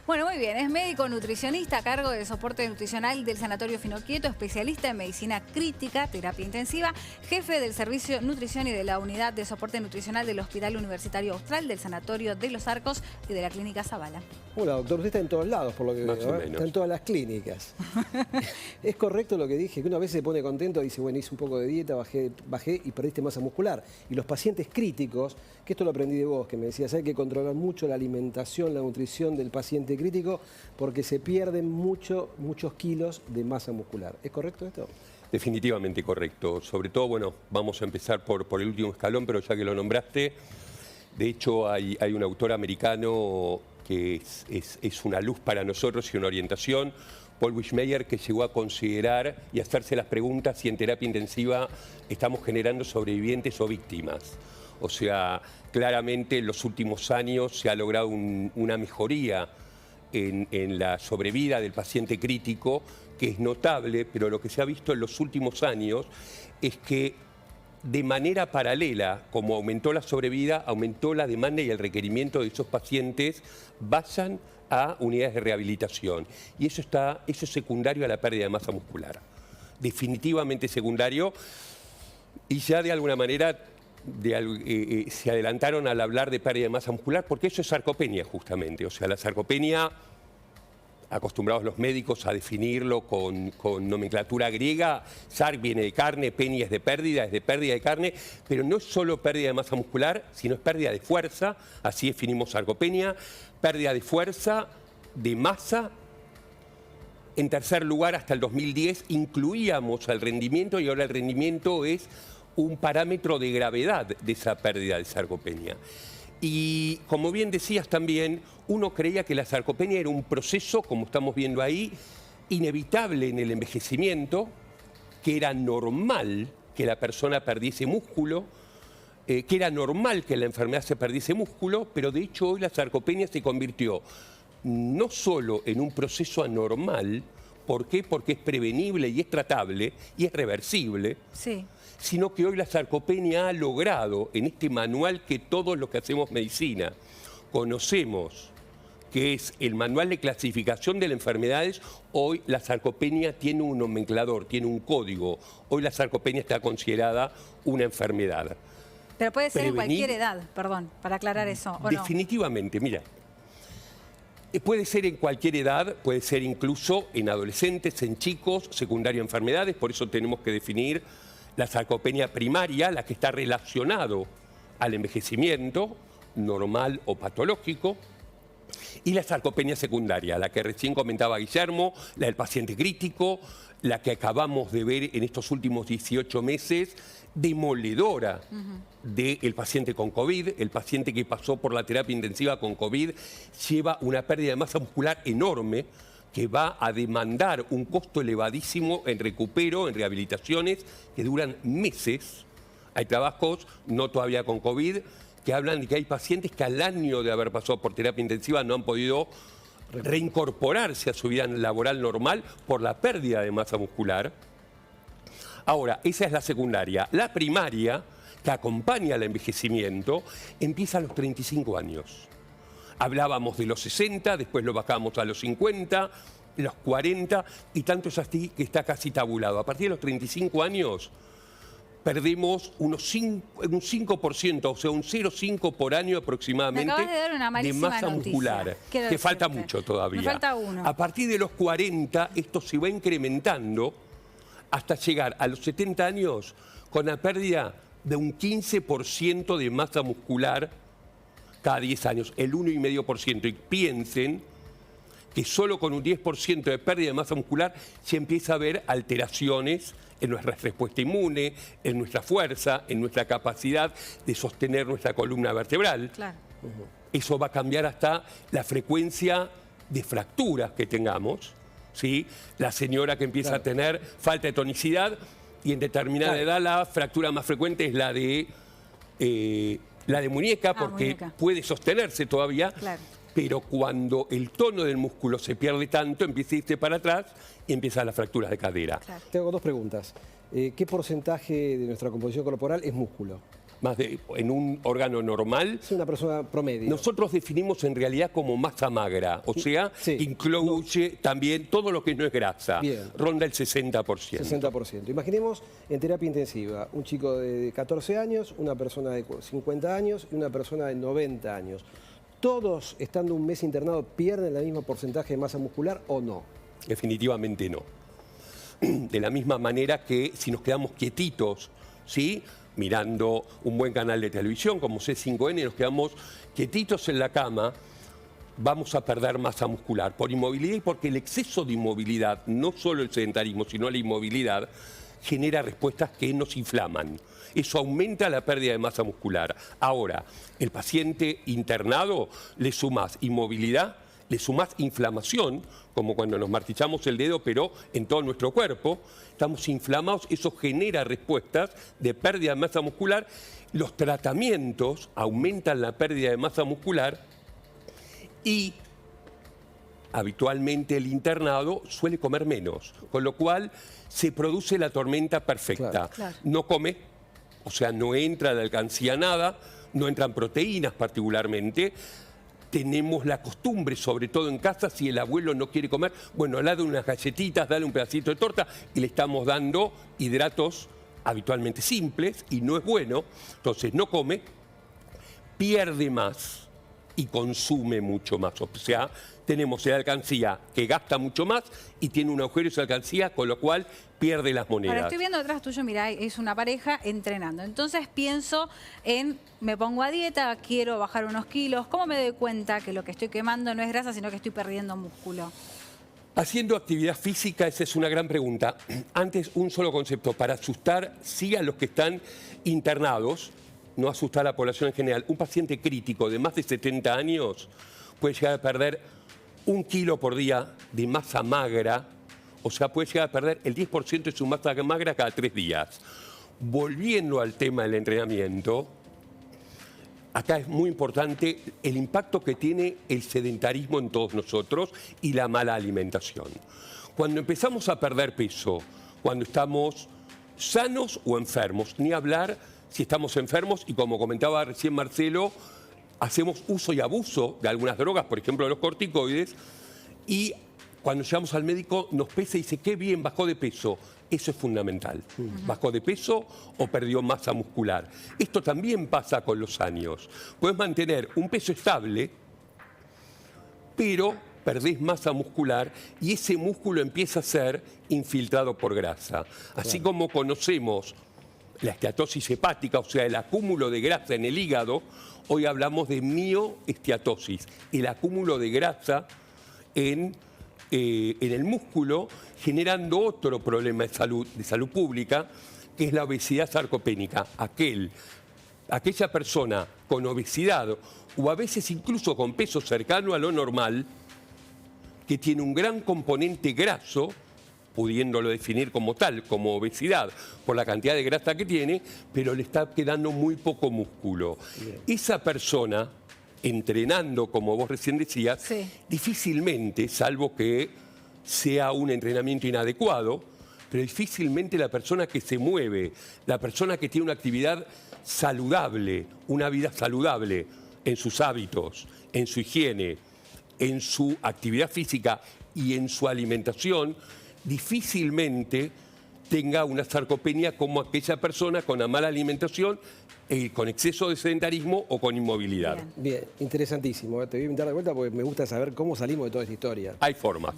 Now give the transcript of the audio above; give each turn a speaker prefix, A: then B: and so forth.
A: Bueno, muy bien. Es médico nutricionista a cargo de soporte nutricional del Sanatorio Finoquieto, especialista en medicina crítica, terapia intensiva, jefe del Servicio Nutrición y de la Unidad de Soporte Nutricional del Hospital Universitario Austral, del Sanatorio de los Arcos y de la Clínica Zavala.
B: Hola, doctor. Usted está en todos lados, por lo que
C: Más
B: veo,
C: o
B: ¿eh?
C: menos.
B: Está en todas las clínicas. ¿Es correcto lo que dije? Que una vez se pone contento y dice, bueno, hice un poco de dieta, bajé y perdiste masa muscular. Y los pacientes críticos, que esto lo aprendí de vos, que me decías, hay que controlar mucho la alimentación, la nutrición del paciente crítico, porque se pierden muchos kilos de masa muscular. ¿Es correcto esto?
C: Definitivamente correcto. Sobre todo, bueno, vamos a empezar por el último escalón, pero ya que lo nombraste, de hecho hay un autor americano que es una luz para nosotros y una orientación, Paul Wischmeyer, que llegó a considerar y hacerse las preguntas si en terapia intensiva estamos generando sobrevivientes o víctimas. O sea, claramente en los últimos años se ha logrado una mejoría en la sobrevida del paciente crítico, que es notable, pero lo que se ha visto en los últimos años es que de manera paralela, como aumentó la sobrevida, aumentó la demanda y el requerimiento de esos pacientes vayan a unidades de rehabilitación. Y eso es secundario a la pérdida de masa muscular. Definitivamente secundario. Y ya de alguna manera se adelantaron al hablar de pérdida de masa muscular, porque eso es sarcopenia justamente. O sea, la sarcopenia, acostumbrados los médicos a definirlo con nomenclatura griega, sar viene de carne, penia es de pérdida de carne, pero no es solo pérdida de masa muscular, sino es pérdida de fuerza, así definimos sarcopenia, pérdida de fuerza, de masa. En tercer lugar, hasta el 2010 incluíamos el rendimiento y ahora el rendimiento es un parámetro de gravedad de esa pérdida de sarcopenia. Y como bien decías también, uno creía que la sarcopenia era un proceso, como estamos viendo ahí, inevitable en el envejecimiento, que era normal que la persona perdiese músculo, que era normal que la enfermedad se perdiese músculo, pero de hecho hoy la sarcopenia se convirtió no solo en un proceso anormal. ¿Por qué? Porque es prevenible y es tratable y es reversible.
A: Sí.
C: Sino que hoy la sarcopenia ha logrado, en este manual que todos los que hacemos medicina conocemos, que es el manual de clasificación de las enfermedades, hoy la sarcopenia tiene un nomenclador, tiene un código. Hoy la sarcopenia está considerada una enfermedad.
A: Pero puede ser en cualquier edad, perdón, para aclarar eso, ¿o no?
C: Definitivamente, mira. Puede ser en cualquier edad, puede ser incluso en adolescentes, en chicos, secundario a enfermedades, por eso tenemos que definir la sarcopenia primaria, la que está relacionado al envejecimiento, normal o patológico, y la sarcopenia secundaria, la que recién comentaba Guillermo, la del paciente crítico, la que acabamos de ver en estos últimos 18 meses, demoledora del paciente con COVID. El paciente que pasó por la terapia intensiva con COVID lleva una pérdida de masa muscular enorme, que va a demandar un costo elevadísimo en recupero, en rehabilitaciones, que duran meses. Hay trabajos, no todavía con COVID, que hablan de que hay pacientes que al año de haber pasado por terapia intensiva no han podido reincorporarse a su vida laboral normal por la pérdida de masa muscular. Ahora, esa es la secundaria. La primaria, que acompaña al envejecimiento, empieza a los 35 años. Hablábamos de los 60, después lo bajamos a los 50, los 40, y tanto es así que está casi tabulado. A partir de los 35 años perdemos un 5%, o sea, un 0,5 por año aproximadamente de masa muscular, que falta mucho todavía.
A: Me falta uno.
C: A partir de los 40, esto se va incrementando hasta llegar a los 70 años con la pérdida de un 15% de masa muscular cada 10 años, el 1,5%. Y piensen que solo con un 10% de pérdida de masa muscular se empieza a ver alteraciones en nuestra respuesta inmune, en nuestra fuerza, en nuestra capacidad de sostener nuestra columna vertebral.
A: Claro.
C: Eso va a cambiar hasta la frecuencia de fracturas que tengamos, ¿sí? La señora que empieza a tener falta de tonicidad, y en determinada edad la fractura más frecuente es la de muñeca, porque puede sostenerse todavía. Claro. Pero cuando el tono del músculo se pierde tanto, empieza a irse para atrás y empiezan las fracturas de cadera.
B: Claro. Tengo dos preguntas. ¿Qué porcentaje de nuestra composición corporal es músculo?
C: en un órgano normal.
B: Es una persona promedio.
C: Nosotros definimos en realidad como masa magra, o sea,
B: Sí.
C: incluye también todo lo que no es grasa.
B: Bien.
C: Ronda el 60%.
B: 60%. Imaginemos en terapia intensiva un chico de 14 años, una persona de 50 años y una persona de 90 años. ¿Todos, estando un mes internado, pierden el mismo porcentaje de masa muscular o no?
C: Definitivamente no. De la misma manera que si nos quedamos quietitos, ¿sí?, mirando un buen canal de televisión como C5N y nos quedamos quietitos en la cama, vamos a perder masa muscular por inmovilidad y porque el exceso de inmovilidad, no solo el sedentarismo, sino la inmovilidad, genera respuestas que nos inflaman. Eso aumenta la pérdida de masa muscular. Ahora, el paciente internado le sumas inmovilidad, le sumás inflamación, como cuando nos martillamos el dedo, pero en todo nuestro cuerpo, estamos inflamados, eso genera respuestas de pérdida de masa muscular. Los tratamientos aumentan la pérdida de masa muscular y habitualmente el internado suele comer menos, con lo cual se produce la tormenta perfecta.
A: Claro.
C: No come, o sea, no entra de alcancía nada, no entran proteínas particularmente. Tenemos la costumbre, sobre todo en casa, si el abuelo no quiere comer, bueno, dale unas galletitas, dale un pedacito de torta y le estamos dando hidratos habitualmente simples y no es bueno. Entonces no come, pierde más y consume mucho más. O sea, tenemos la alcancía que gasta mucho más y tiene un agujero esa alcancía, con lo cual pierde las monedas.
A: Ahora estoy viendo detrás tuyo, mirá, es una pareja entrenando. Entonces pienso en, me pongo a dieta, quiero bajar unos kilos. ¿Cómo me doy cuenta que lo que estoy quemando no es grasa, sino que estoy perdiendo músculo?
C: Haciendo actividad física, esa es una gran pregunta. Antes, un solo concepto. Para asustar, sí a los que están internados, no asustar a la población en general. Un paciente crítico de más de 70 años puede llegar a perder 1 kilo por día de masa magra, o sea, puede llegar a perder el 10% de su masa magra cada 3 días. Volviendo al tema del entrenamiento, acá es muy importante el impacto que tiene el sedentarismo en todos nosotros y la mala alimentación. Cuando empezamos a perder peso, cuando estamos sanos o enfermos, ni hablar si estamos enfermos y, como comentaba recién Marcelo, hacemos uso y abuso de algunas drogas, por ejemplo los corticoides, y cuando llegamos al médico nos pesa y dice, qué bien, bajó de peso. Eso es fundamental. Bajó de peso o perdió masa muscular. Esto también pasa con los años. Puedes mantener un peso estable, pero perdés masa muscular y ese músculo empieza a ser infiltrado por grasa. Así como conocemos la esteatosis hepática, o sea, el acúmulo de grasa en el hígado, hoy hablamos de mioesteatosis, el acúmulo de grasa en el músculo, generando otro problema de salud pública, que es la obesidad sarcopénica. Aquella persona con obesidad o a veces incluso con peso cercano a lo normal, que tiene un gran componente graso, pudiéndolo definir como tal, como obesidad, por la cantidad de grasa que tiene, pero le está quedando muy poco músculo. Bien. Esa persona, entrenando, como vos recién decías,
A: sí,
C: difícilmente, salvo que sea un entrenamiento inadecuado, pero difícilmente la persona que se mueve, la persona que tiene una actividad saludable, una vida saludable en sus hábitos, en su higiene, en su actividad física y en su alimentación, difícilmente tenga una sarcopenia como aquella persona con una mala alimentación, con exceso de sedentarismo o con inmovilidad.
B: Bien, interesantísimo. Te voy a invitar de vuelta porque me gusta saber cómo salimos de toda esta historia.
C: Hay formas.